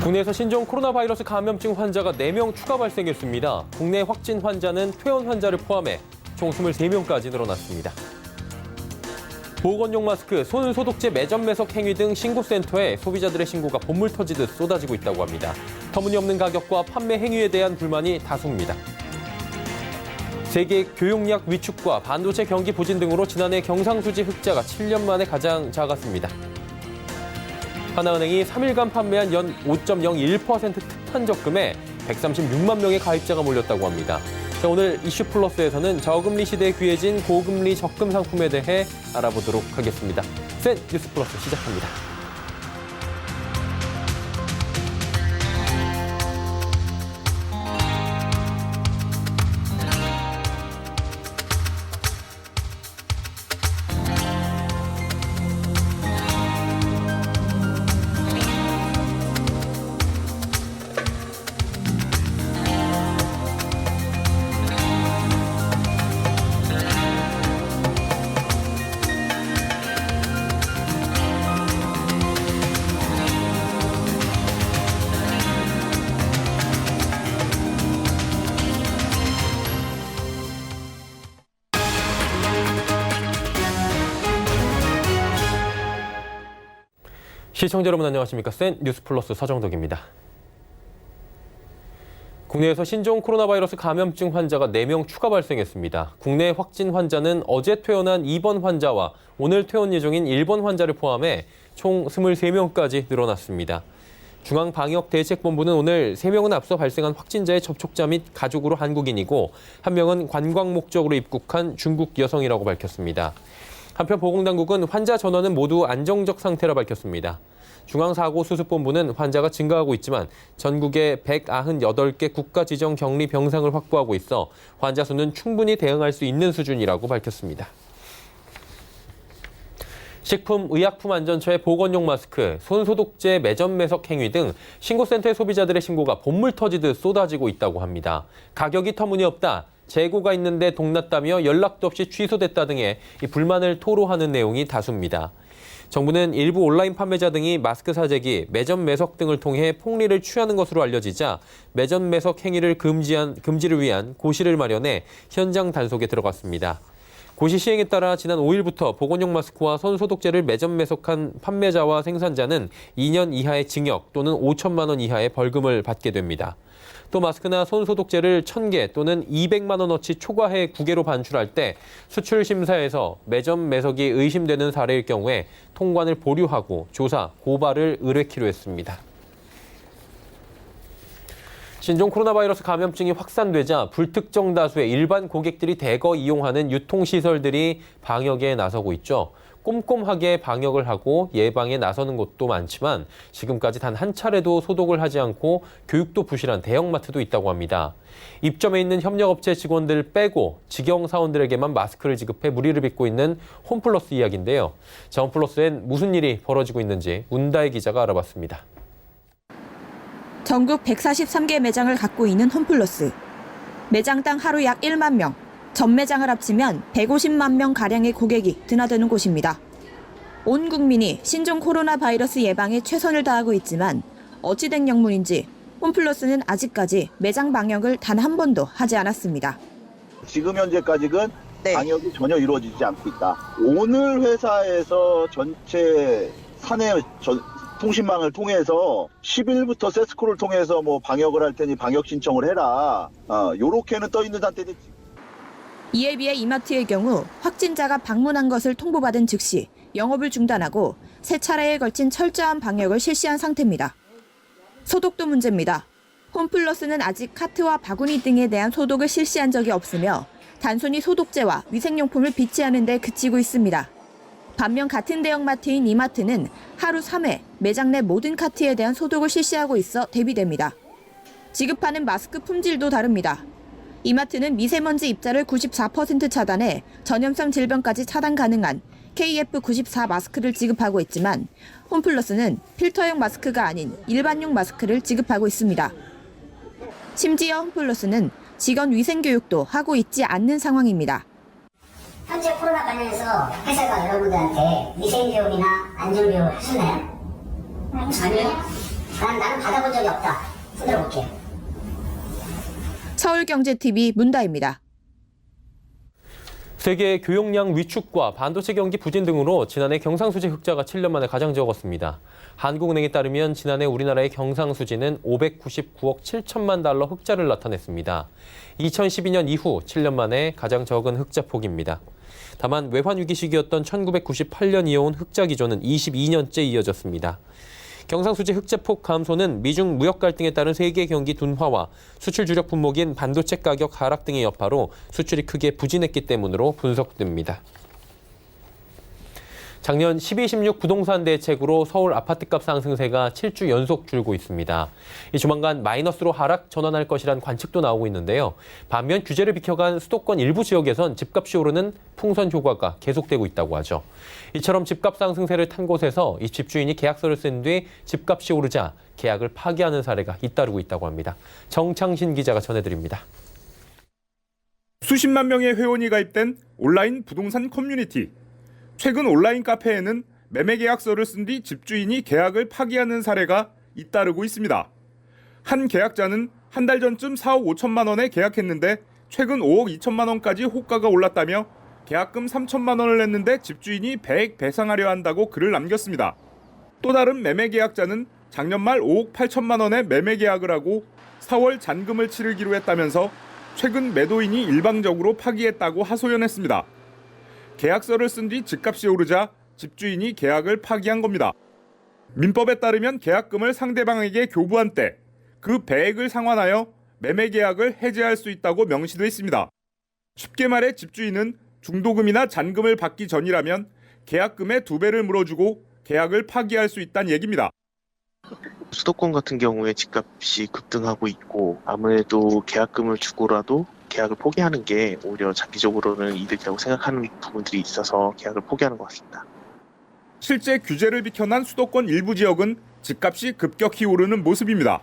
국내에서 신종 코로나 바이러스 감염증 환자가 4명 추가 발생했습니다. 국내 확진 환자는 퇴원 환자를 포함해 총 23명까지 늘어났습니다. 보건용 마스크, 손 소독제 매점 매석 행위 등 신고센터에 소비자들의 신고가 본물 터지듯 쏟아지고 있다고 합니다. 터무니없는 가격과 판매 행위에 대한 불만이 다수입니다. 세계 교육약 위축과 반도체 경기 부진 등으로 지난해 경상수지 흑자가 7년 만에 가장 작았습니다. 하나은행이 3일간 판매한 연 5.01% 특판 적금에 136만 명의 가입자가 몰렸다고 합니다. 자, 오늘 이슈 플러스에서는 저금리 시대에 귀해진 고금리 적금 상품에 대해 알아보도록 하겠습니다. 센 뉴스 플러스 시작합니다. 시청자 여러분 안녕하십니까? 센 뉴스 플러스 서정덕입니다. 국내에서 신종 코로나 바이러스 감염증 환자가 4명 추가 발생했습니다. 국내 확진 환자는 어제 퇴원한 2번 환자와 오늘 퇴원 예정인 1번 환자를 포함해 총 23명까지 늘어났습니다. 중앙방역대책본부는 오늘 3명은 앞서 발생한 확진자의 접촉자 및 가족으로 한국인이고 1명은 관광 목적으로 입국한 중국 여성이라고 밝혔습니다. 한편 보건당국은 환자 전원은 모두 안정적 상태라 밝혔습니다. 중앙사고수습본부는 환자가 증가하고 있지만 전국에 198개 국가지정 격리 병상을 확보하고 있어 환자 수는 충분히 대응할 수 있는 수준이라고 밝혔습니다. 식품의약품안전처의 보건용 마스크, 손소독제 매점 매석 행위 등 신고센터의 소비자들의 신고가 본물 터지듯 쏟아지고 있다고 합니다. 가격이 터무니없다, 재고가 있는데 동났다며 연락도 없이 취소됐다 등의 불만을 토로하는 내용이 다수입니다. 정부는 일부 온라인 판매자 등이 마스크 사재기, 매점 매석 등을 통해 폭리를 취하는 것으로 알려지자 매점 매석 행위를 금지를 위한 고시를 마련해 현장 단속에 들어갔습니다. 고시 시행에 따라 지난 5일부터 보건용 마스크와 손소독제를 매점 매석한 판매자와 생산자는 2년 이하의 징역 또는 5천만 원 이하의 벌금을 받게 됩니다. 또 마스크나 손소독제를 1,000개 또는 200만 원어치 초과해 구개로 반출할 때 수출 심사에서 매점 매석이 의심되는 사례일 경우에 통관을 보류하고 조사, 고발을 의뢰키로 했습니다. 신종 코로나 바이러스 감염증이 확산되자 불특정 다수의 일반 고객들이 대거 이용하는 유통시설들이 방역에 나서고 있죠. 꼼꼼하게 방역을 하고 예방에 나서는 곳도 많지만 지금까지 단 한 차례도 소독을 하지 않고 교육도 부실한 대형마트도 있다고 합니다. 입점해 있는 협력업체 직원들 빼고 직영 사원들에게만 마스크를 지급해 무리를 빚고 있는 홈플러스 이야기인데요. 자, 홈플러스엔 무슨 일이 벌어지고 있는지 문다혜 기자가 알아봤습니다. 전국 143개 매장을 갖고 있는 홈플러스. 매장당 하루 약 1만 명, 전 매장을 합치면 150만 명 가량의 고객이 드나드는 곳입니다. 온 국민이 신종 코로나 바이러스 예방에 최선을 다하고 있지만 어찌된 영문인지 홈플러스는 아직까지 매장 방역을 단 한 번도 하지 않았습니다. 지금 현재까지는 방역이 전혀 이루어지지 않고 있다. 오늘 회사에서 전체 사내 통신망을 통해서 10일부터 세스코를 통해서 방역을 할 테니 방역 신청을 해라. 요렇게는 떠 있는 상태인데. 이에 비해 이마트의 경우 확진자가 방문한 것을 통보받은 즉시 영업을 중단하고 세 차례에 걸친 철저한 방역을 실시한 상태입니다. 소독도 문제입니다. 홈플러스는 아직 카트와 바구니 등에 대한 소독을 실시한 적이 없으며 단순히 소독제와 위생용품을 비치하는 데 그치고 있습니다. 반면 같은 대형마트인 이마트는 하루 3회 매장 내 모든 카트에 대한 소독을 실시하고 있어 대비됩니다. 지급하는 마스크 품질도 다릅니다. 이마트는 미세먼지 입자를 94% 차단해 전염성 질병까지 차단 가능한 KF94 마스크를 지급하고 있지만 홈플러스는 필터용 마스크가 아닌 일반용 마스크를 지급하고 있습니다. 심지어 홈플러스는 직원 위생 교육도 하고 있지 않는 상황입니다. 현재 코로나 관련해서 회사가 여러분들한테 위생교육이나 안전교육을 해주나요? 아니요. 나는 받아본 적이 없다. 손들어 볼게. 서울경제TV 문다입니다. 세계 교역량 위축과 반도체 경기 부진 등으로 지난해 경상수지 흑자가 7년 만에 가장 적었습니다. 한국은행에 따르면 지난해 우리나라의 경상수지는 599억 7천만 달러 흑자를 나타냈습니다. 2012년 이후 7년 만에 가장 적은 흑자 폭입니다. 다만 외환 위기 시기였던 1998년 이어온 흑자 기조는 22년째 이어졌습니다. 경상수지 흑자폭 감소는 미중 무역 갈등에 따른 세계 경기 둔화와 수출 주력 품목인 반도체 가격 하락 등의 여파로 수출이 크게 부진했기 때문으로 분석됩니다. 작년 12.16 부동산 대책으로 서울 아파트값 상승세가 7주 연속 줄고 있습니다. 조만간 마이너스로 하락 전환할 것이란 관측도 나오고 있는데요. 반면 규제를 비켜간 수도권 일부 지역에선 집값이 오르는 풍선 효과가 계속되고 있다고 하죠. 이처럼 집값 상승세를 탄 곳에서 이 집주인이 계약서를 쓴 뒤 집값이 오르자 계약을 파기하는 사례가 잇따르고 있다고 합니다. 정창신 기자가 전해드립니다. 수십만 명의 회원이 가입된 온라인 부동산 커뮤니티. 최근 온라인 카페에는 매매 계약서를 쓴 뒤 집주인이 계약을 파기하는 사례가 잇따르고 있습니다. 한 계약자는 한 달 전쯤 4억 5천만 원에 계약했는데 최근 5억 2천만 원까지 호가가 올랐다며 계약금 3천만 원을 냈는데 집주인이 배액 배상하려 한다고 글을 남겼습니다. 또 다른 매매 계약자는 작년 말 5억 8천만 원에 매매 계약을 하고 4월 잔금을 치르기로 했다면서 최근 매도인이 일방적으로 파기했다고 하소연했습니다. 계약서를 쓴 뒤 집값이 오르자 집주인이 계약을 파기한 겁니다. 민법에 따르면 계약금을 상대방에게 교부한 때 그 배액을 상환하여 매매 계약을 해지할 수 있다고 명시돼 있습니다. 쉽게 말해 집주인은 중도금이나 잔금을 받기 전이라면 계약금의 2배를 물어주고 계약을 파기할 수 있다는 얘기입니다. 수도권 같은 경우에 집값이 급등하고 있고 아무래도 계약금을 주고라도 계약을 포기하는 게 오히려 장기적으로는 이득이라고 생각하는 부분들이 있어서 계약을 포기하는 것 같습니다. 실제 규제를 비켜난 수도권 일부 지역은 집값이 급격히 오르는 모습입니다.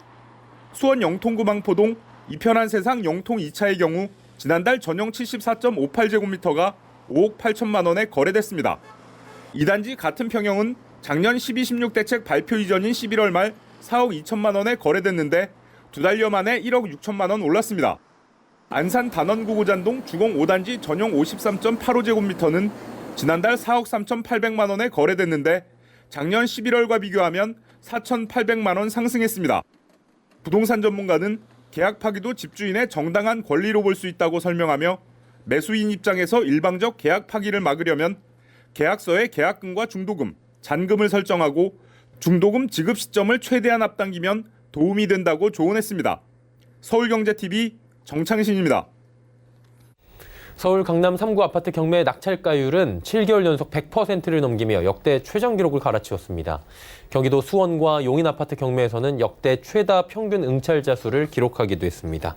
수원 영통구 방포동 이편한 세상 영통 2차의 경우 지난달 전용 74.58제곱미터가 5억 8천만 원에 거래됐습니다. 이 단지 같은 평형은 작년 12.16 대책 발표 이전인 11월 말 4억 2천만 원에 거래됐는데 2달여 만에 1억 6천만 원 올랐습니다. 안산 단원구 고잔동 주공 5단지 전용 53.85제곱미터는 지난달 4억 3,800만 원에 거래됐는데 작년 11월과 비교하면 4,800만 원 상승했습니다. 부동산 전문가는 계약 파기도 집주인의 정당한 권리로 볼 수 있다고 설명하며 매수인 입장에서 일방적 계약 파기를 막으려면 계약서에 계약금과 중도금, 잔금을 설정하고 중도금 지급 시점을 최대한 앞당기면 도움이 된다고 조언했습니다. 서울경제TV 정창신입니다. 서울 강남 3구 아파트 경매 낙찰가율은 7개월 연속 100%를 넘기며 역대 최전 기록을 갈아치웠습니다. 경기도 수원과 용인 아파트 경매에서는 역대 최다 평균 응찰자 수를 기록하기도 했습니다.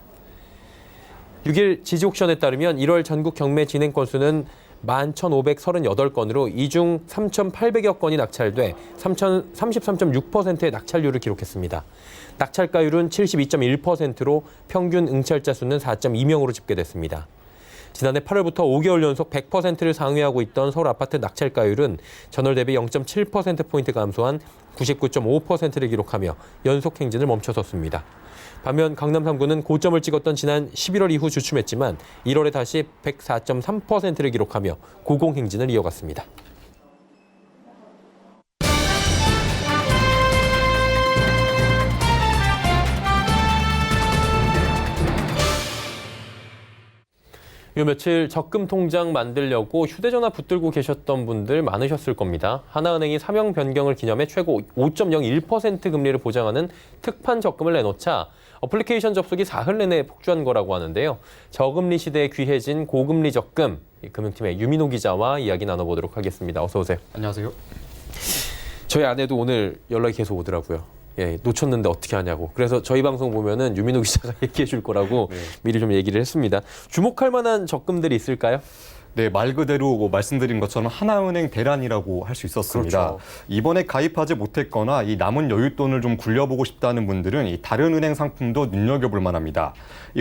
6일 지지옥션에 따르면 1월 전국 경매 진행 건수는 11,538건으로 이 중 3,800여 건이 낙찰돼 33.6%의 낙찰률을 기록했습니다. 낙찰가율은 72.1%로 평균 응찰자 수는 4.2명으로 집계됐습니다. 지난해 8월부터 5개월 연속 100%를 상회하고 있던 서울 아파트 낙찰가율은 전월 대비 0.7%포인트 감소한 99.5%를 기록하며 연속 행진을 멈춰섰습니다. 반면 강남 3구는 고점을 찍었던 지난 11월 이후 주춤했지만 1월에 다시 104.3%를 기록하며 고공행진을 이어갔습니다. 요 며칠 적금 통장 만들려고 휴대전화 붙들고 계셨던 분들 많으셨을 겁니다. 하나은행이 사명 변경을 기념해 최고 5.01% 금리를 보장하는 특판 적금을 내놓자 어플리케이션 접속이 사흘 내내 폭주한 거라고 하는데요. 저금리 시대에 귀해진 고금리 적금, 금융팀의 유민호 기자와 이야기 나눠보도록 하겠습니다. 어서 오세요. 안녕하세요. 저희 아내도 오늘 연락이 계속 오더라고요. 예, 놓쳤는데 어떻게 하냐고. 그래서 저희 방송 보면은 유민호 기자가 얘기해 줄 거라고 미리 좀 얘기를 했습니다. 주목할 만한 적금들이 있을까요? 네, 말 그대로 말씀드린 것처럼 하나은행 대란이라고 할 수 있었습니다. 그렇죠. 이번에 가입하지 못했거나 이 남은 여윳돈을 좀 굴려보고 싶다는 분들은 이 다른 은행 상품도 눈여겨볼 만합니다.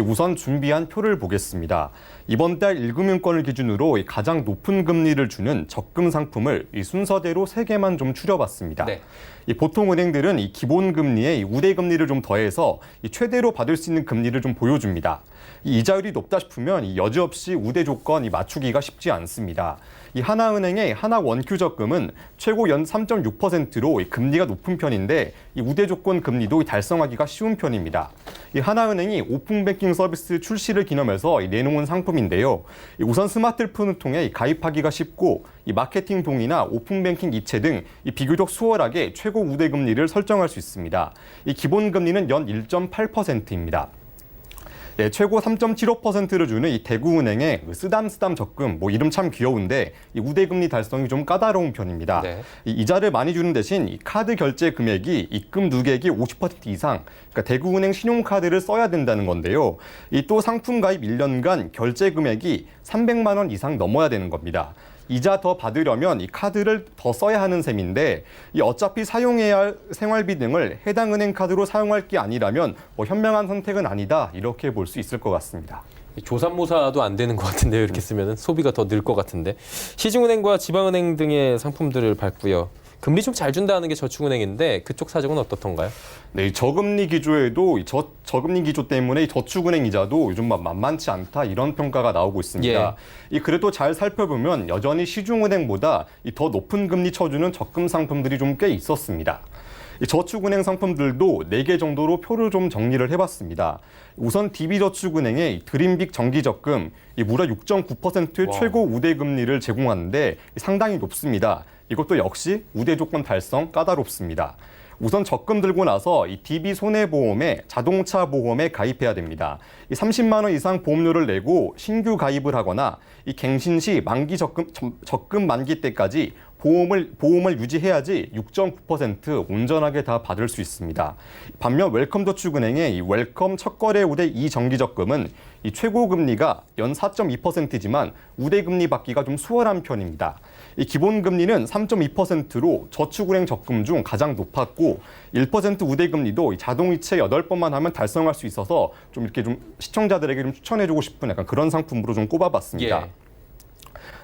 우선 준비한 표를 보겠습니다. 이번 달 1금융권을 기준으로 가장 높은 금리를 주는 적금 상품을 순서대로 3개만 좀 추려봤습니다. 네. 보통 은행들은 이 기본 금리에 우대 금리를 좀 더해서 최대로 받을 수 있는 금리를 좀 보여줍니다. 이자율이 높다 싶으면 여지없이 우대 조건 맞추기가 쉽지 않습니다. 이 하나은행의 하나 원큐 적금은 최고 연 3.6%로 금리가 높은 편인데 이 우대 조건 금리도 달성하기가 쉬운 편입니다. 이 하나은행이 오픈뱅킹 서비스 출시를 기념해서 내놓은 상품인데요. 우선 스마트폰을 통해 가입하기가 쉽고 이 마케팅 동의나 오픈뱅킹 이체 등 비교적 수월하게 최고 우대 금리를 설정할 수 있습니다. 이 기본 금리는 연 1.8%입니다. 네, 최고 3.75%를 주는 이 대구은행의 쓰담쓰담 적금, 이름 참 귀여운데 이 우대금리 달성이 좀 까다로운 편입니다. 네. 이 이자를 많이 주는 대신 이 카드 결제 금액이 입금 누계액이 50% 이상, 그러니까 대구은행 신용카드를 써야 된다는 건데요. 이 또 상품 가입 1년간 결제 금액이 300만 원 이상 넘어야 되는 겁니다. 이자 더 받으려면 이 카드를 더 써야 하는 셈인데 어차피 사용해야 할 생활비 등을 해당 은행 카드로 사용할 게 아니라면 현명한 선택은 아니다 이렇게 볼 수 있을 것 같습니다. 조삼모사도 안 되는 것 같은데요. 이렇게 쓰면 소비가 더 늘 것 같은데. 시중은행과 지방은행 등의 상품들을 밟고요. 금리 좀 잘 준다는 게 저축은행인데 그쪽 사정은 어떻던가요? 네, 저금리 기조에도 저금리 기조 때문에 저축은행 이자도 요즘 만만치 않다 이런 평가가 나오고 있습니다. 그래도 잘 살펴보면 여전히 시중은행보다 더 높은 금리 쳐주는 적금 상품들이 좀 꽤 있었습니다. 저축은행 상품들도 4개 정도로 표를 좀 정리를 해봤습니다. 우선 DB저축은행의 드림빅 정기적금 무려 6.9%의 최고 우대 금리를 제공하는데 상당히 높습니다. 이것도 역시 우대 조건 달성 까다롭습니다. 우선 적금 들고 나서 이 DB 손해보험에 자동차 보험에 가입해야 됩니다. 30만 원 이상 보험료를 내고 신규 가입을 하거나 이 갱신 시 만기 적금 만기 때까지 보험을 유지해야지 6.9% 온전하게 다 받을 수 있습니다. 반면 웰컴저축은행의 이 웰컴 첫거래 우대 2정기적금은 이 최고 금리가 연 4.2%지만 우대 금리 받기가 좀 수월한 편입니다. 이 기본 금리는 3.2%로 저축은행 적금 중 가장 높았고 1% 우대 금리도 자동이체 8번만 하면 달성할 수 있어서 좀 이렇게 좀 시청자들에게 좀 추천해주고 싶은 약간 그런 상품으로 좀 꼽아봤습니다.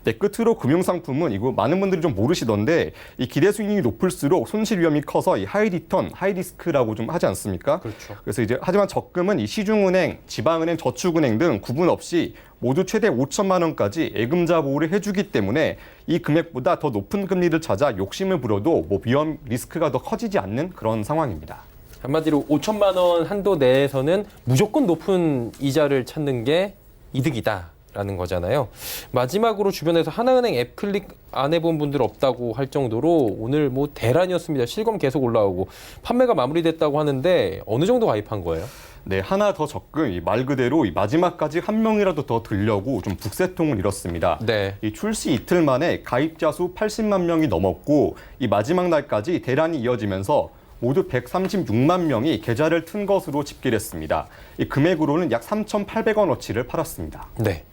네, 끝으로 금융상품은 이거 많은 분들이 좀 모르시던데 이 기대 수익률이 높을수록 손실 위험이 커서 이 하이 리턴, 하이 리스크라고 좀 하지 않습니까? 그렇죠. 그래서 하지만 적금은 이 시중은행, 지방은행, 저축은행 등 구분 없이 모두 최대 5천만 원까지 예금자 보호를 해주기 때문에 이 금액보다 더 높은 금리를 찾아 욕심을 부려도 위험 리스크가 더 커지지 않는 그런 상황입니다. 한마디로 5천만 원 한도 내에서는 무조건 높은 이자를 찾는 게 이득이다. 라는 거잖아요. 마지막으로 주변에서 하나은행 앱 클릭 안 해본 분들 없다고 할 정도로 오늘 대란이었습니다. 실검 계속 올라오고 판매가 마무리됐다고 하는데 어느 정도 가입한 거예요? 네, 하나 더 적금 말 그대로 마지막까지 한 명이라도 더 들려고 좀 북새통을 이뤘습니다. 네. 이 출시 이틀 만에 가입자 수 80만 명이 넘었고 이 마지막 날까지 대란이 이어지면서 모두 136만 명이 계좌를 튼 것으로 집계됐습니다. 이 금액으로는 약 3,800원어치를 팔았습니다. 네.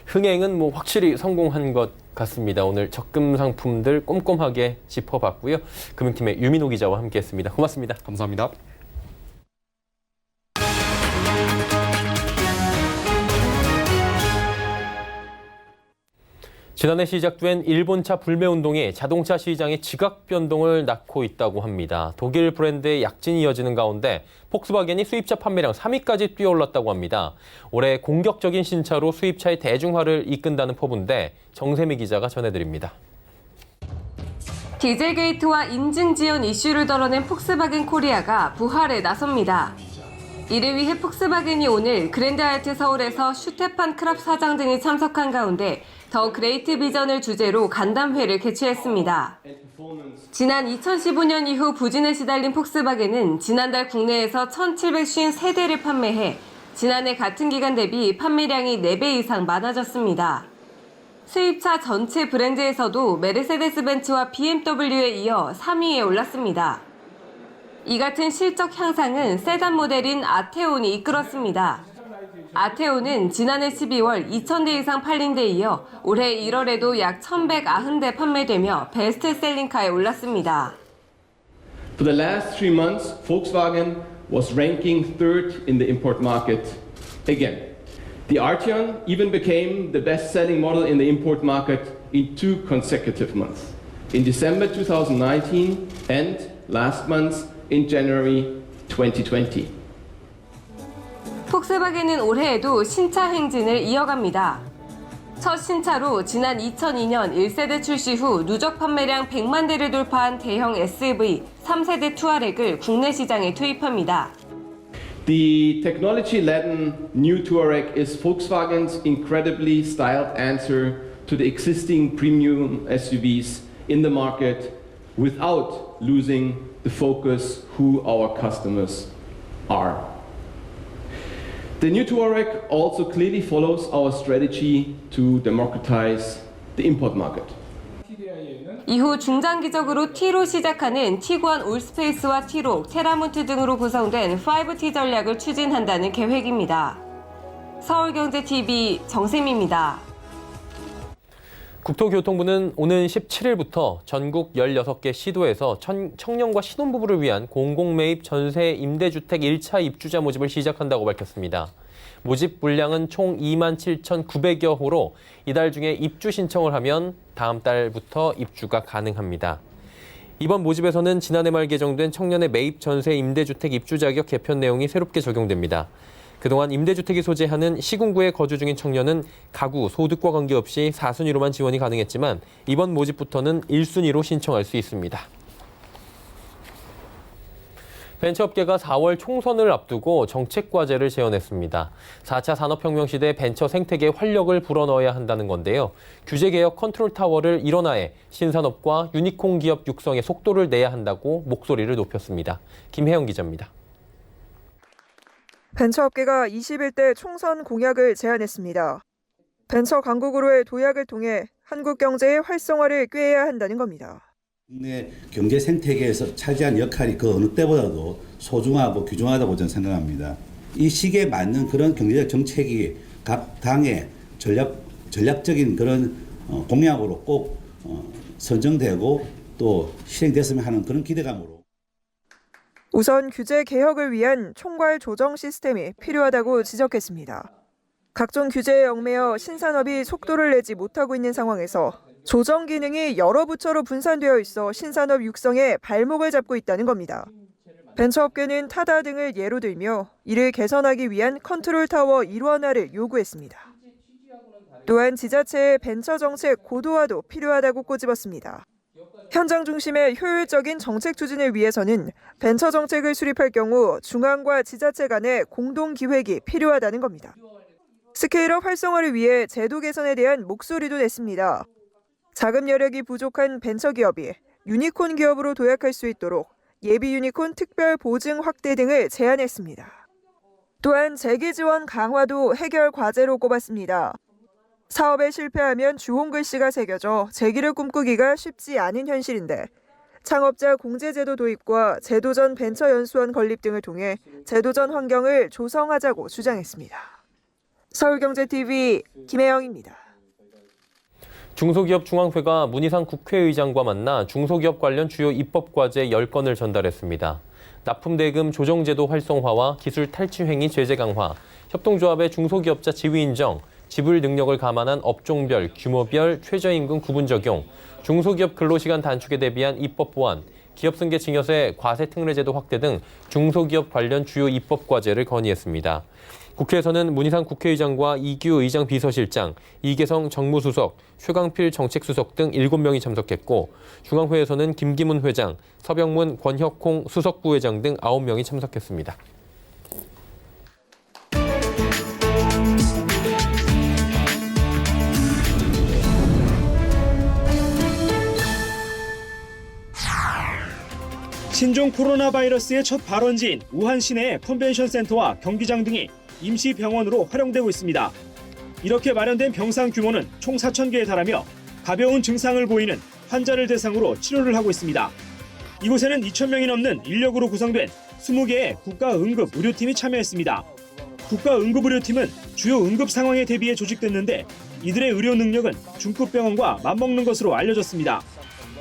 흥행은 확실히 성공한 것 같습니다. 오늘 적금 상품들 꼼꼼하게 짚어봤고요. 금융팀의 유민호 기자와 함께했습니다. 고맙습니다. 감사합니다. 지난해 시작된 일본차 불매운동이 자동차 시장의 지각 변동을 낳고 있다고 합니다. 독일 브랜드의 약진이 이어지는 가운데 폭스바겐이 수입차 판매량 3위까지 뛰어올랐다고 합니다. 올해 공격적인 신차로 수입차의 대중화를 이끈다는 포부인데 정세미 기자가 전해드립니다. 디젤 게이트와 인증 지연 이슈를 덜어낸 폭스바겐 코리아가 부활에 나섭니다. 이를 위해 폭스바겐이 오늘 그랜드 하얏트 서울에서 슈테판 크랍 사장 등이 참석한 가운데 더 그레이트 비전을 주제로 간담회를 개최했습니다. 지난 2015년 이후 부진에 시달린 폭스바겐은 지난달 국내에서 1,753대를 판매해 지난해 같은 기간 대비 판매량이 4배 이상 많아졌습니다. 수입차 전체 브랜드에서도 메르세데스 벤츠와 BMW에 이어 3위에 올랐습니다. 이 같은 실적 향상은 세단 모델인 아테온이 이끌었습니다. 아테오는 지난해 12월 2,000대 이상 팔린 데 이어 올해 1월에도 약 1,190대 판매되며 베스트셀링카에 올랐습니다. For the last 3 months, Volkswagen was ranking third in the import market again. The Arteon even became the best-selling model in the import market in 2 consecutive months, in December 2019 and last month in January 2020. 폭스바겐은 올해에도 신차 행진을 이어갑니다. 첫 신차로 지난 2002년 1세대 출시 후 누적 판매량 100만 대를 돌파한 대형 SUV 3세대 투아렉을 국내 시장에 투입합니다. The technology-laden new Touareg is Volkswagen's incredibly styled answer to the existing premium SUVs in the market without losing the focus who our customers are. The new Touareg also clearly follows our strategy to democratize the import market. 이후 중장기적으로 T로 시작하는 티구안 올스페이스와 T록, 테라몬트 등으로 구성된 5T 전략을 추진한다는 계획입니다. 서울경제TV 정샘입니다. 국토교통부는 오는 17일부터 전국 16개 시도에서 청년과 신혼부부를 위한 공공매입 전세 임대주택 1차 입주자 모집을 시작한다고 밝혔습니다. 모집 물량은 총 27,900여 호로 이달 중에 입주 신청을 하면 다음 달부터 입주가 가능합니다. 이번 모집에서는 지난해 말 개정된 청년의 매입 전세 임대주택 입주 자격 개편 내용이 새롭게 적용됩니다. 그동안 임대주택이 소재하는 시군구에 거주 중인 청년은 가구, 소득과 관계없이 4순위로만 지원이 가능했지만 이번 모집부터는 1순위로 신청할 수 있습니다. 벤처업계가 4월 총선을 앞두고 정책과제를 제언했습니다. 4차 산업혁명 시대 벤처 생태계에 활력을 불어넣어야 한다는 건데요. 규제개혁 컨트롤타워를 일원화해 신산업과 유니콘 기업 육성에 속도를 내야 한다고 목소리를 높였습니다. 김혜영 기자입니다. 벤처업계가 21대 총선 공약을 제안했습니다. 벤처 강국으로의 도약을 통해 한국 경제의 활성화를 꾀해야 한다는 겁니다. 국내 경제 생태계에서 차지한 역할이 그 어느 때보다도 소중하고 귀중하다고 저는 생각합니다. 이 시기에 맞는 그런 경제적 정책이 각 당의 전략적인 그런 공약으로 꼭 선정되고 또 실행됐으면 하는 그런 기대감으로. 우선 규제 개혁을 위한 총괄 조정 시스템이 필요하다고 지적했습니다. 각종 규제에 얽매여 신산업이 속도를 내지 못하고 있는 상황에서 조정 기능이 여러 부처로 분산되어 있어 신산업 육성에 발목을 잡고 있다는 겁니다. 벤처업계는 타다 등을 예로 들며 이를 개선하기 위한 컨트롤타워 일원화를 요구했습니다. 또한 지자체의 벤처 정책 고도화도 필요하다고 꼬집었습니다. 현장 중심의 효율적인 정책 추진을 위해서는 벤처 정책을 수립할 경우 중앙과 지자체 간의 공동 기획이 필요하다는 겁니다. 스케일업 활성화를 위해 제도 개선에 대한 목소리도 냈습니다. 자금 여력이 부족한 벤처기업이 유니콘 기업으로 도약할 수 있도록 예비 유니콘 특별 보증 확대 등을 제안했습니다. 또한 재기 지원 강화도 해결 과제로 꼽았습니다. 사업에 실패하면 주홍 글씨가 새겨져 재기를 꿈꾸기가 쉽지 않은 현실인데 창업자 공제제도 도입과 제도전 벤처연수원 건립 등을 통해 제도전 환경을 조성하자고 주장했습니다. 서울경제TV 김혜영입니다. 중소기업 중앙회가 문희상 국회의장과 만나 중소기업 관련 주요 입법과제 10건을 전달했습니다. 납품대금 조정제도 활성화와 기술 탈취 행위 제재 강화, 협동조합의 중소기업자 지위 인정, 지불 능력을 감안한 업종별, 규모별 최저임금 구분 적용, 중소기업 근로시간 단축에 대비한 입법 보완, 기업승계 증여세 과세특례제도 확대 등 중소기업 관련 주요 입법과제를 건의했습니다. 국회에서는 문희상 국회의장과 이규 의장 비서실장, 이계성 정무수석, 최강필 정책수석 등 7명이 참석했고 중앙회에서는 김기문 회장, 서병문, 권혁홍 수석부회장 등 9명이 참석했습니다. 신종 코로나 바이러스의 첫 발원지인 우한 시내의 컨벤션 센터와 경기장 등이 임시 병원으로 활용되고 있습니다. 이렇게 마련된 병상 규모는 총 4,000개에 달하며 가벼운 증상을 보이는 환자를 대상으로 치료를 하고 있습니다. 이곳에는 2,000명이 넘는 인력으로 구성된 20개의 국가 응급 의료팀이 참여했습니다. 국가응급의료팀은 주요 응급 상황에 대비해 조직됐는데 이들의 의료 능력은 중급병원과 맞먹는 것으로 알려졌습니다.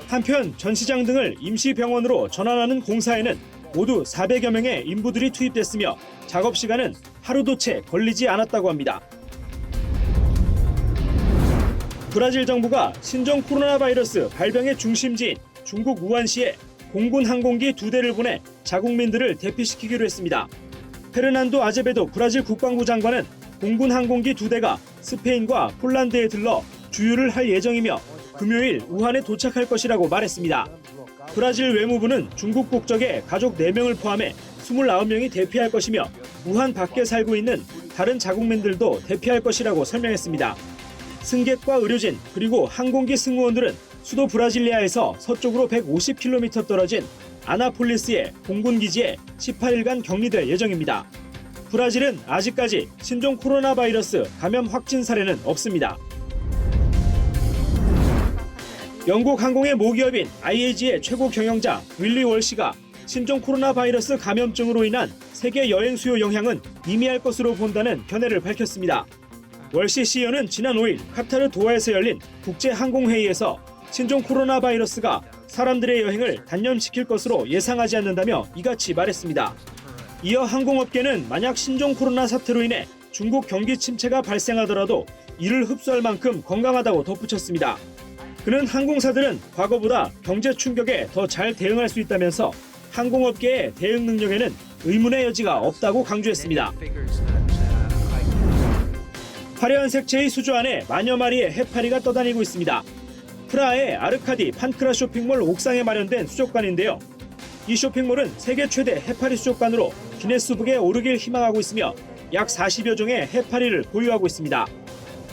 한편 전시장 등을 임시병원으로 전환하는 공사에는 모두 400여 명의 인부들이 투입됐으며 작업 시간은 하루도 채 걸리지 않았다고 합니다. 브라질 정부가 신종 코로나 바이러스 발병의 중심지인 중국 우한시에 공군 항공기 2대를 보내 자국민들을 대피시키기로 했습니다. 페르난도 아제베도 브라질 국방부 장관은 공군 항공기 2대가 스페인과 폴란드에 들러 주유를 할 예정이며 금요일 우한에 도착할 것이라고 말했습니다. 브라질 외무부는 중국 국적의 가족 4명을 포함해 29명이 대피할 것이며 우한 밖에 살고 있는 다른 자국민들도 대피할 것이라고 설명했습니다. 승객과 의료진 그리고 항공기 승무원들은 수도 브라질리아에서 서쪽으로 150km 떨어진 아나폴리스의 공군기지에 18일간 격리될 예정입니다. 브라질은 아직까지 신종 코로나 바이러스 감염 확진 사례는 없습니다. 영국 항공의 모기업인 IAG의 최고 경영자 윌리 월시가 신종 코로나 바이러스 감염증으로 인한 세계 여행 수요 영향은 미미할 것으로 본다는 견해를 밝혔습니다. 월시 CEO는 지난 5일 카타르 도하에서 열린 국제항공회의에서 신종 코로나 바이러스가 사람들의 여행을 단념시킬 것으로 예상하지 않는다며 이같이 말했습니다. 이어 항공업계는 만약 신종 코로나 사태로 인해 중국 경기 침체가 발생하더라도 이를 흡수할 만큼 건강하다고 덧붙였습니다. 그는 항공사들은 과거보다 경제 충격에 더 잘 대응할 수 있다면서 항공업계의 대응 능력에는 의문의 여지가 없다고 강조했습니다. 화려한 색채의 수조 안에 만여 마리의 해파리가 떠다니고 있습니다. 프라하의 아르카디 판크라 쇼핑몰 옥상에 마련된 수족관인데요. 이 쇼핑몰은 세계 최대 해파리 수족관으로 기네스북에 오르길 희망하고 있으며 약 40여 종의 해파리를 보유하고 있습니다.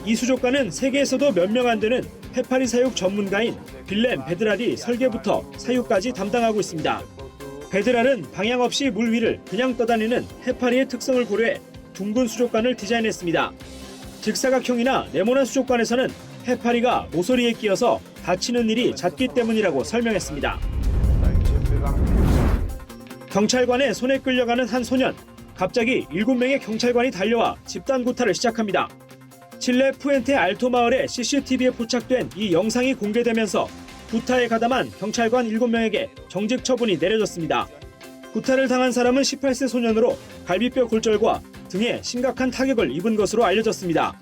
이 수족관은 세계에서도 몇 명 안 되는 해파리 사육 전문가인 빌렘 베드랄이 설계부터 사육까지 담당하고 있습니다. 베드랄은 방향 없이 물 위를 그냥 떠다니는 해파리의 특성을 고려해 둥근 수족관을 디자인했습니다. 직사각형이나 네모난 수족관에서는 해파리가 모서리에 끼어서 다치는 일이 잦기 때문이라고 설명했습니다. 경찰관의 손에 끌려가는 한 소년. 갑자기 7명의 경찰관이 달려와 집단 구타를 시작합니다. 칠레 푸엔테 알토 마을의 CCTV에 포착된 이 영상이 공개되면서 구타에 가담한 경찰관 7명에게 정직 처분이 내려졌습니다. 구타를 당한 사람은 18세 소년으로 갈비뼈 골절과 등에 심각한 타격을 입은 것으로 알려졌습니다.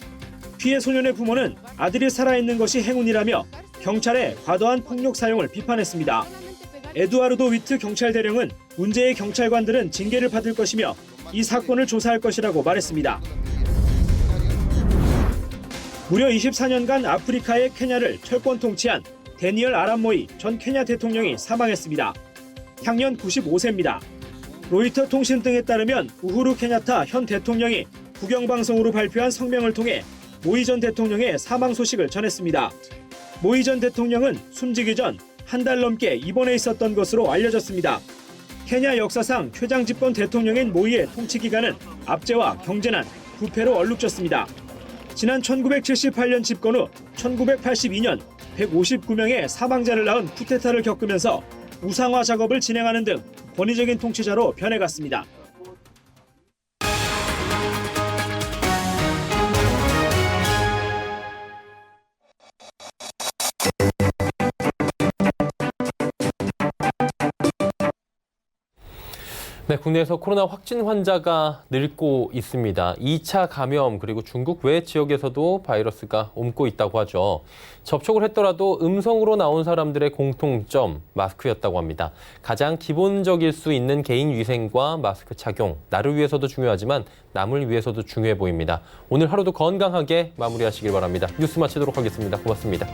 피해 소년의 부모는 아들이 살아있는 것이 행운이라며 경찰의 과도한 폭력 사용을 비판했습니다. 에두아르도 위트 경찰대령은 문제의 경찰관들은 징계를 받을 것이며 이 사건을 조사할 것이라고 말했습니다. 무려 24년간 아프리카의 케냐를 철권 통치한 데니얼 아랍 모이 전 케냐 대통령이 사망했습니다. 향년 95세입니다. 로이터 통신 등에 따르면 우후루 케냐타 현 대통령이 국영방송으로 발표한 성명을 통해 모이 전 대통령의 사망 소식을 전했습니다. 모이 전 대통령은 숨지기 전 한 달 넘게 입원해 있었던 것으로 알려졌습니다. 케냐 역사상 최장 집권 대통령인 모이의 통치 기간은 압제와 경제난, 부패로 얼룩졌습니다. 지난 1978년 집권 후 1982년 159명의 사망자를 낳은 쿠데타를 겪으면서 우상화 작업을 진행하는 등 권위적인 통치자로 변해갔습니다. 네, 국내에서 코로나 확진 환자가 늘고 있습니다. 2차 감염 그리고 중국 외 지역에서도 바이러스가 옮고 있다고 하죠. 접촉을 했더라도 음성으로 나온 사람들의 공통점, 마스크였다고 합니다. 가장 기본적일 수 있는 개인 위생과 마스크 착용, 나를 위해서도 중요하지만 남을 위해서도 중요해 보입니다. 오늘 하루도 건강하게 마무리하시길 바랍니다. 뉴스 마치도록 하겠습니다. 고맙습니다.